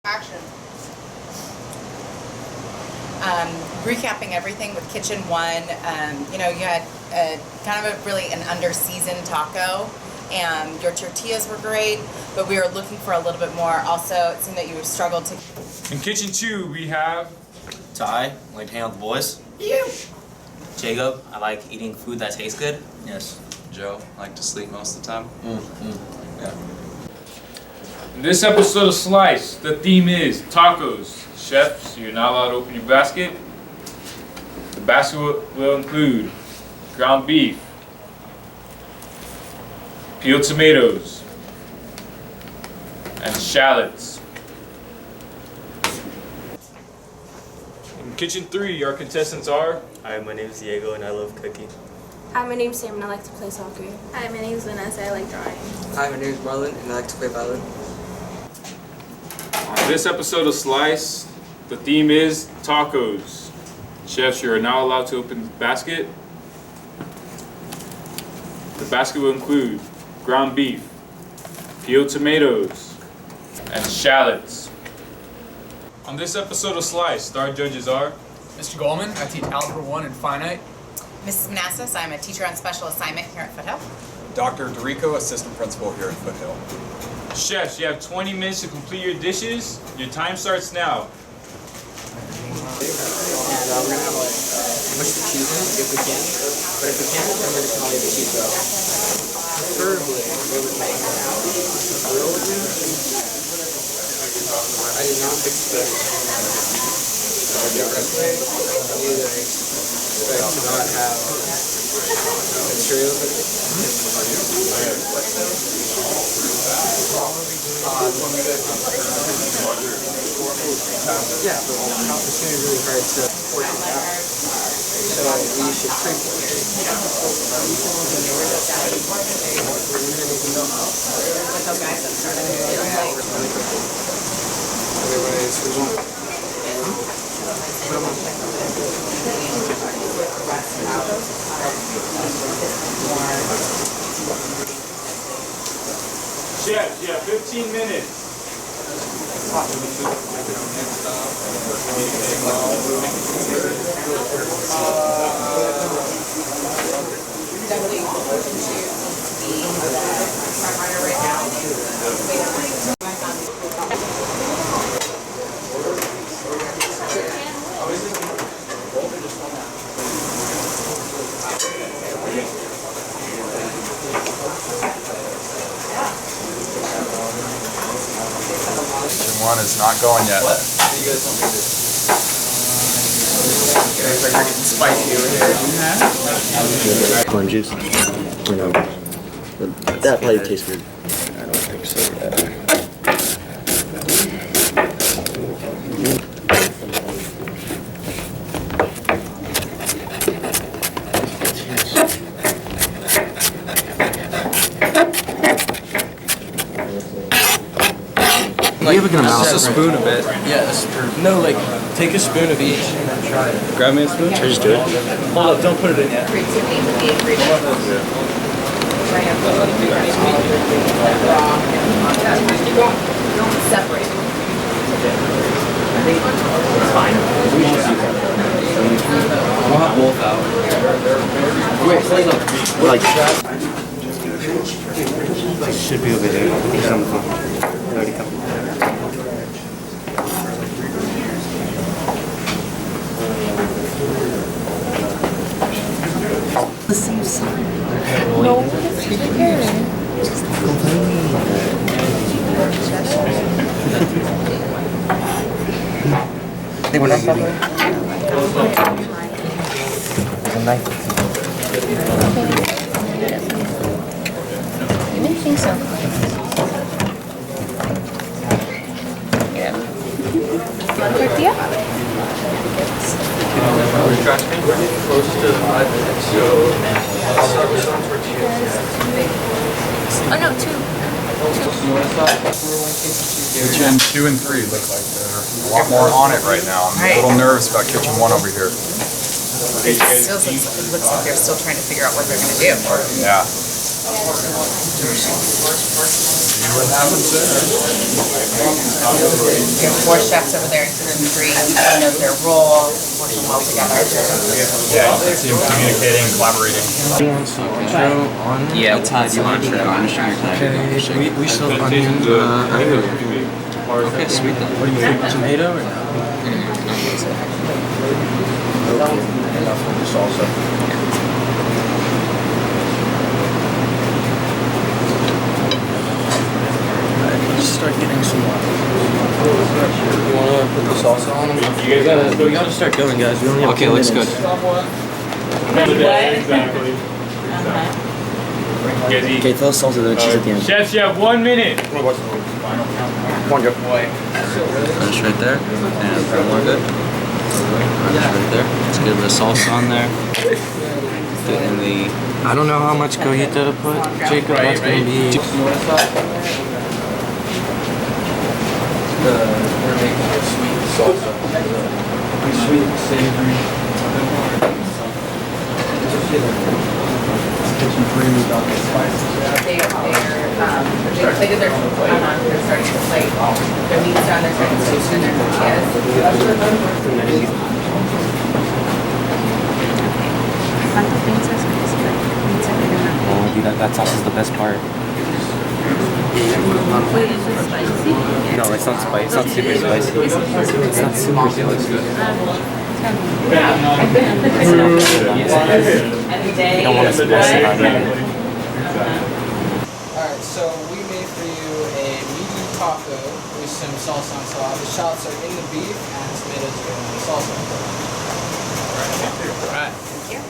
Action. Recapping everything with Kitchen 1, you had kind of a really an under-seasoned taco, and your tortillas were great, but we were looking for a little bit more. Also, it seemed that you struggled to... In Kitchen 2, we have... Ty, I like to hang out with the boys. You! Jacob, I like eating food that tastes good. Yes. Joe, I like to sleep most of the time. Yeah. In this episode of Slice, the theme is tacos. Chefs, you're not allowed to open your basket. The basket will include ground beef, peeled tomatoes, and shallots. In Kitchen 3, our contestants are... Hi, my name is Diego and I love cooking. Hi, my name's Sam and I like to play soccer. Hi, my name's Vanessa. I like drawing. Hi, my name is Marlon and I like to play violin. On this episode of Slice, the theme is tacos. Chefs, you are now allowed to open the basket. The basket will include ground beef, peeled tomatoes, and shallots. On this episode of Slice, star judges are Mr. Goldman, I teach Algebra 1 and Finite. Mrs. Manasas, I'm a teacher on special assignment here at Foothill. Dr. Dorico, assistant principal here at Foothill. Chefs, you have 20 minutes to complete your dishes. Your time starts now. And we're gonna have much cheese in it if we can. But if we can't, then we're just gonna leave the cheese out. Preferably, we would make grilled wings. I did not expect to not have materials in it. Yeah, but it's going to be really hard to portion it out. So we should pre-portion it. Otherwise, we won't. Put them on. Chefs, you have 15 minutes. One is not going yet. What? You guys want me to? Guys are getting spicy over here. Corn juice? Or no? That probably tastes weird. I don't think so. Like, just a spoon of it. Yeah, a spoon. No, like, take a spoon of each. Grab me a spoon? Or just do it? Hold up, don't put it in yet. Separate. It's fine. We'll have both out. Wait, like, should be over there. I think something already come. The same side. No, it's here. They were not covered. There's a knife. You may think so. Yeah. Tortilla? We're tracking close to 5 minutes, so I'll start with some tortillas. Oh no, 2. Kitchen 2 and 3 look like they're a lot more on it right now. I'm a little nervous about Kitchen 1 over here. It looks like they're still trying to figure out what they're going to do. Yeah. You You have 4 chefs over there, including 3. Everyone knows their role, working well together. Yeah, team communicating, collaborating. Yeah, Todd, you want to try garnishing your time? Okay, we still onion. Okay, sweet then. What do you think? Tomato or no? Enough with the salsa. Let's start getting some water. You wanna put the salsa on them? We gotta start going, guys. We only have Okay, 2 looks minutes. good. Exactly. Okay, throw salsa to the cheese at the end. Chefs, you have 1 minute. Come on, go. Garnish right there. And more good. Garnish right there. Let's get the salsa on there. Get in the... I don't know how much cojita to put, Jacob. That's gonna be. We're making a sweet salsa. Sweet, savory. Kitchen creamy double spices. They plated their they're starting to plate their meats down, they're starting to toast in their tortillas. Oh, dude, that sauce is the best part. Wait, is it spicy? No, it's not spicy. It's not super spicy. It's not super spicy. It looks good. You don't want to spice it on there. Alright, so we made for you a medium taco with some salsa on top. The shallots are in the beef and tomatoes are in the salsa. Alright. Thank you.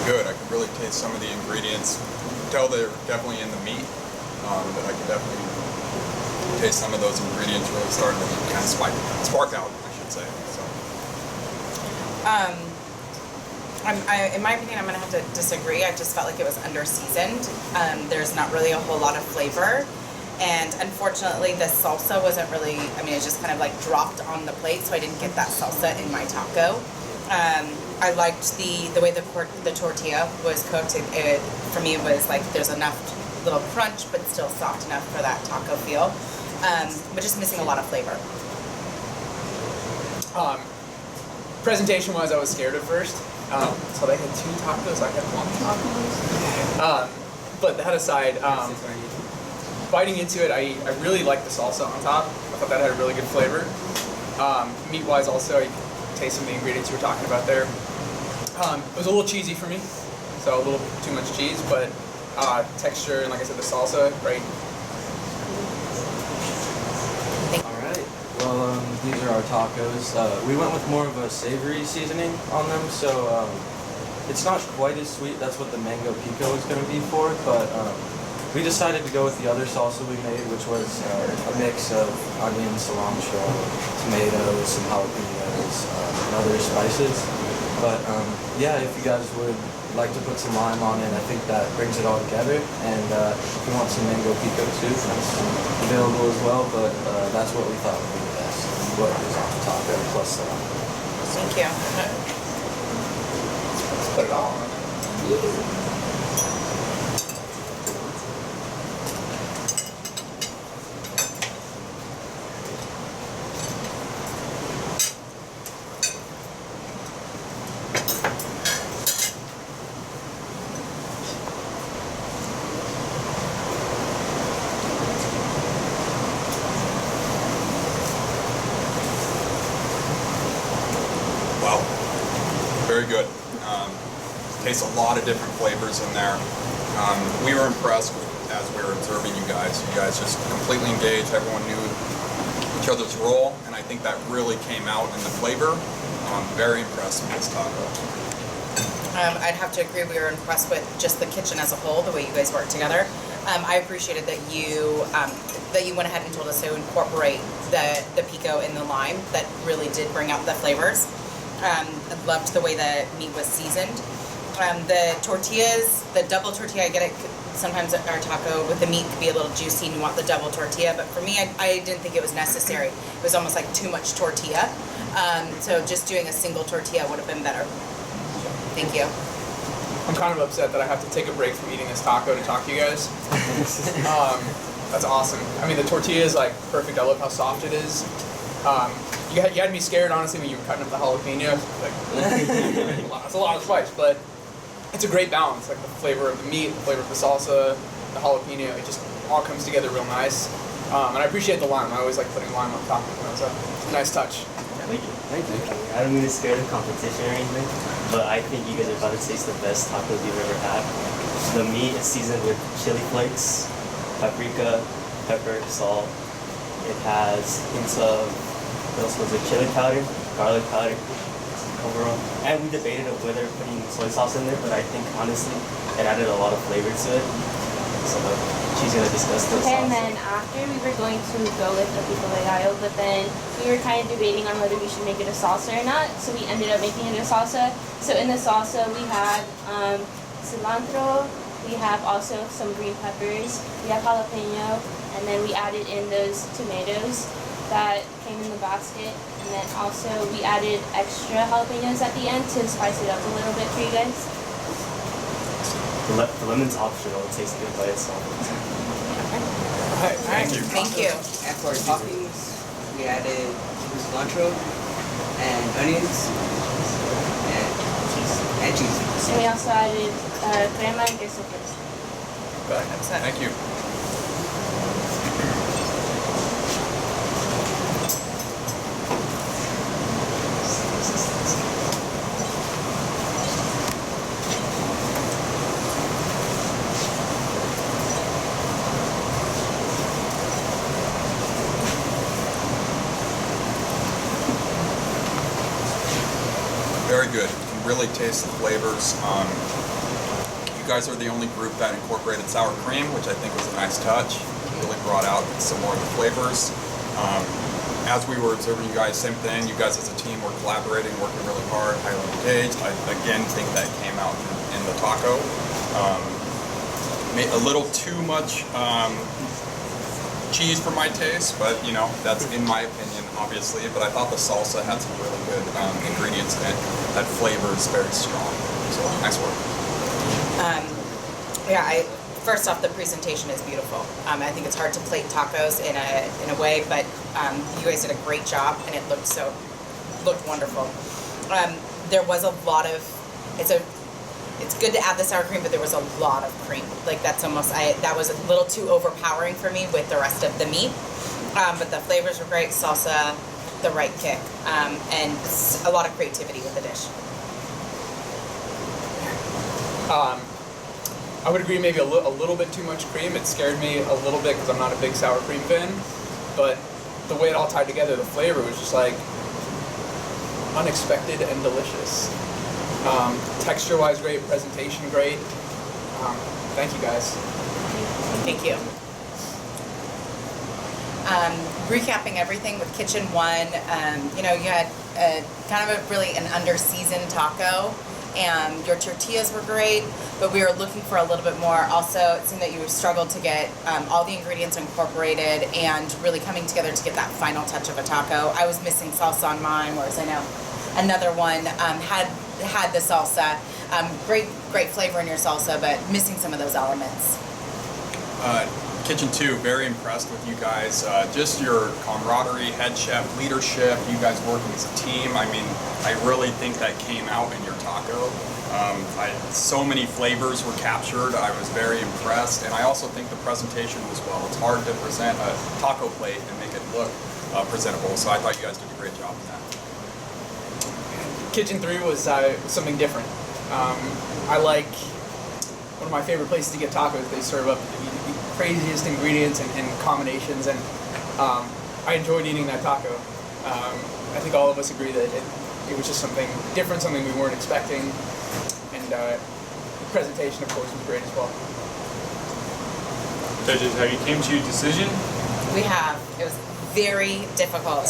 Good. I could really taste some of the ingredients. Tell they're definitely in the meat, but I could definitely taste some of those ingredients really starting to kind of spark out, I should say. So. In my opinion, I'm gonna have to disagree. I just felt like it was under-seasoned. There's not really a whole lot of flavor. And unfortunately, the salsa wasn't really, I mean, it just kind of like dropped on the plate, so I didn't get that salsa in my taco. I liked the way the tortilla was cooked. For me, it was like there's enough little crunch, but still soft enough for that taco feel. But just missing a lot of flavor. Presentation-wise, I was scared at first. So they had 2 tacos, I had 1 taco. But that aside, biting into it, I really liked the salsa on top. I thought that had a really good flavor. Meat-wise also, you can taste some of the ingredients you were talking about there. It was a little cheesy for me, so a little too much cheese, but texture and like I said, the salsa, right? Alright, well these are our tacos. We went with more of a savory seasoning on them, so it's not quite as sweet. That's what the mango pico is going to be for, but we decided to go with the other salsa we made, which was a mix of onion, cilantro, tomatoes, some jalapenos, and other spices. But yeah, if you guys would like to put some lime on it, I think that brings it all together. And if you want some mango pico too, that's available as well. But that's what we thought would be the best. What is on the taco plus the lime. Thank you. Let's put it all on. Wow. Very good. Tastes a lot of different flavors in there. We were impressed as we were observing you guys. You guys just completely engaged. Everyone knew each other's role, and I think that really came out in the flavor. Very impressed with this taco. I'd have to agree. We were impressed with just the kitchen as a whole, the way you guys worked together. I appreciated that you went ahead and told us to incorporate the pico and the lime. That really did bring out the flavors. I loved the way the meat was seasoned. The tortillas, the double tortilla, I get it. Sometimes our taco with the meat could be a little juicy and you want the double tortilla, but for me, I didn't think it was necessary. It was almost like too much tortilla. So just doing a single tortilla would have been better. Thank you. I'm kind of upset that I have to take a break from eating this taco to talk to you guys. That's awesome. I mean, the tortilla is like perfect. I love how soft it is. You had me scared, honestly, when you were cutting up the jalapeno. Like, it's a lot of spice, but it's a great balance. Like the flavor of the meat, the flavor of the salsa, the jalapeno, it just all comes together real nice. And I appreciate the lime. I always like putting lime on top of it. It's a nice touch. Thank you. Thank you. I don't mean to scare the competition or anything, but I think you guys are about to taste the best tacos you've ever had. The meat is seasoned with chili flakes, paprika, pepper, salt. It has hints of, what else was it, chili powder, garlic powder, overall. And we debated of whether putting soy sauce in there, but I think honestly it added a lot of flavor to it. So she's gonna discuss those. Okay, and then after we were going to go with the pico de gallo, but then we were kind of debating on whether we should make it a salsa or not. So we ended up making it a salsa. So in the salsa we have cilantro, we have also some green peppers, we have jalapeno, and then we added in those tomatoes that came in the basket. And then also we added extra jalapenos at the end to spice it up a little bit for you guys. The lemon's optional, it tastes good by itself. Thank you. Thank you. And for our toppings, we added cilantro and onions and cheese. And we also added crema and queso fresco. Thank you. Very good. You can really taste the flavors. You guys are the only group that incorporated sour cream, which I think was a nice touch. It really brought out some more of the flavors. As we were observing you guys, same thing. You guys as a team were collaborating, working really hard, highly engaged. I again think that came out in the taco. Made a little too much cheese for my taste, but you know, that's in my opinion, obviously. But I thought the salsa had some really good ingredients in it. That flavor is very strong. So nice work. First off, the presentation is beautiful. I think it's hard to plate tacos in a way, but you guys did a great job, and it looked wonderful. There was a lot of it's good to add the sour cream, but there was a lot of cream. Like that was a little too overpowering for me with the rest of the meat. But the flavors were great, salsa, the right kick, and a lot of creativity with the dish. I would agree maybe a little bit too much cream. It scared me a little bit because I'm not a big sour cream fan. But the way it all tied together, the flavor was just like unexpected and delicious. Texture-wise great, presentation great. Thank you guys. Thank you. Recapping everything with Kitchen 1, you had kind of an under-seasoned taco, and your tortillas were great, but we were looking for a little bit more. Also, it seemed that you struggled to get all the ingredients incorporated and really coming together to get that final touch of a taco. I was missing salsa on mine, whereas I know another one had the salsa. Great flavor in your salsa, but missing some of those elements. Kitchen 2, very impressed with you guys. Just your camaraderie, head chef, leadership, you guys working as a team. I mean, I really think that came out in your taco. So many flavors were captured. I was very impressed. And I also think the presentation was well. It's hard to present a taco plate and make it look presentable. So I thought you guys did a great job with that. Kitchen 3 was something different. I like, one of my favorite places to get tacos, they serve up the craziest ingredients and combinations, and I enjoyed eating that taco. I think all of us agree that it was just something different, something we weren't expecting, and the presentation, of course, was great as well. Judges, have you came to your decision? We have. It was very difficult.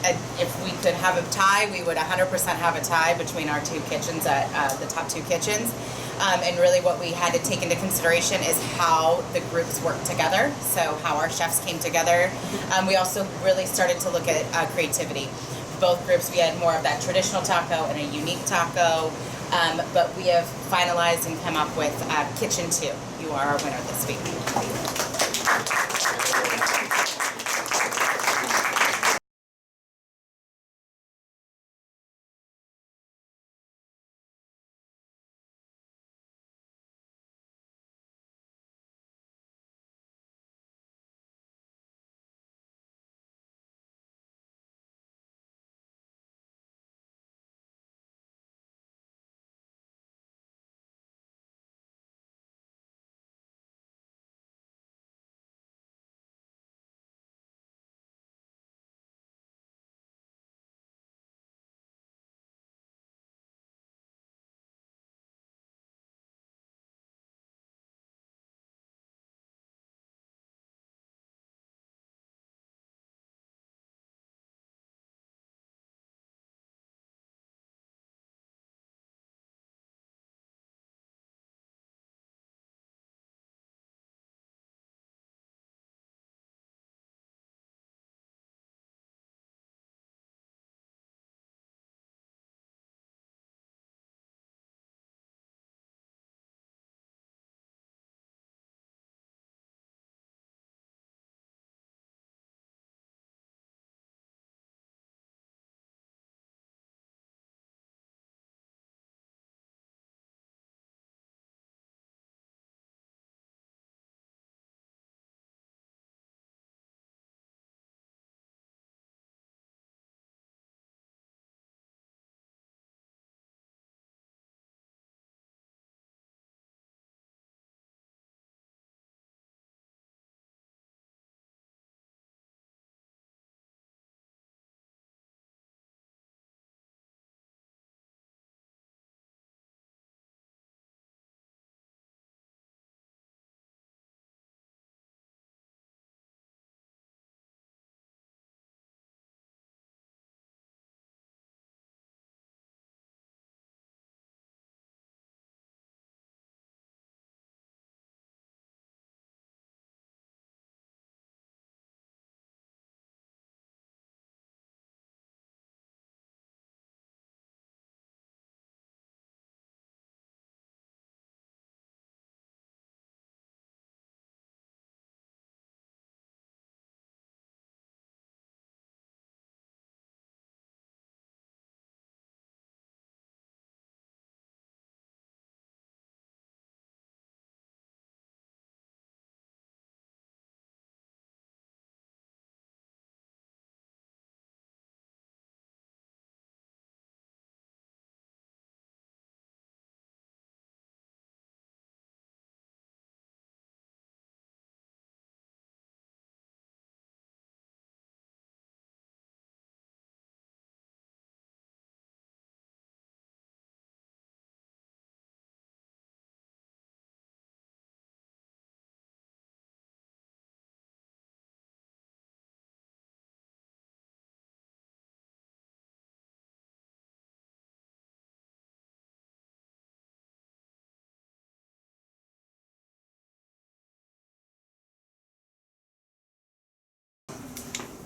if we could have a tie, we would 100% have a tie between our two kitchens, the top two kitchens. And really what we had to take into consideration is how the groups work together, so how our chefs came together. We also really started to look at creativity. Both groups, we had more of that traditional taco and a unique taco, but we have finalized and come up with Kitchen 2. You are our winner this week.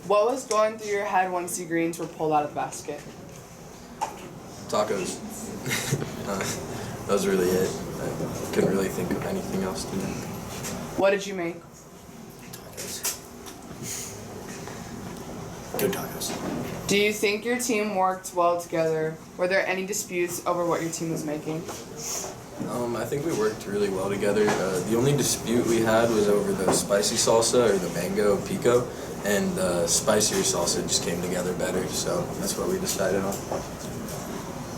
What was going through your head once the greens were pulled out of the basket? Tacos. That was really it. I couldn't really think of anything else to make. What did you make? Good tacos. Do you think your team worked well together? Were there any disputes over what your team was making? I think we worked really well together. The only dispute we had was over the spicy salsa or the mango pico, and the spicier salsa just came together better, so that's what we decided on.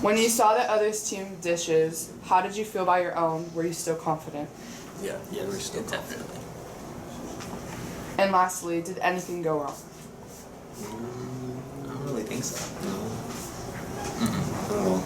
When you saw the other team's dishes, how did you feel about your own? Were you still confident? Yeah, we were still confident. And lastly, did anything go wrong? I don't really think so. No.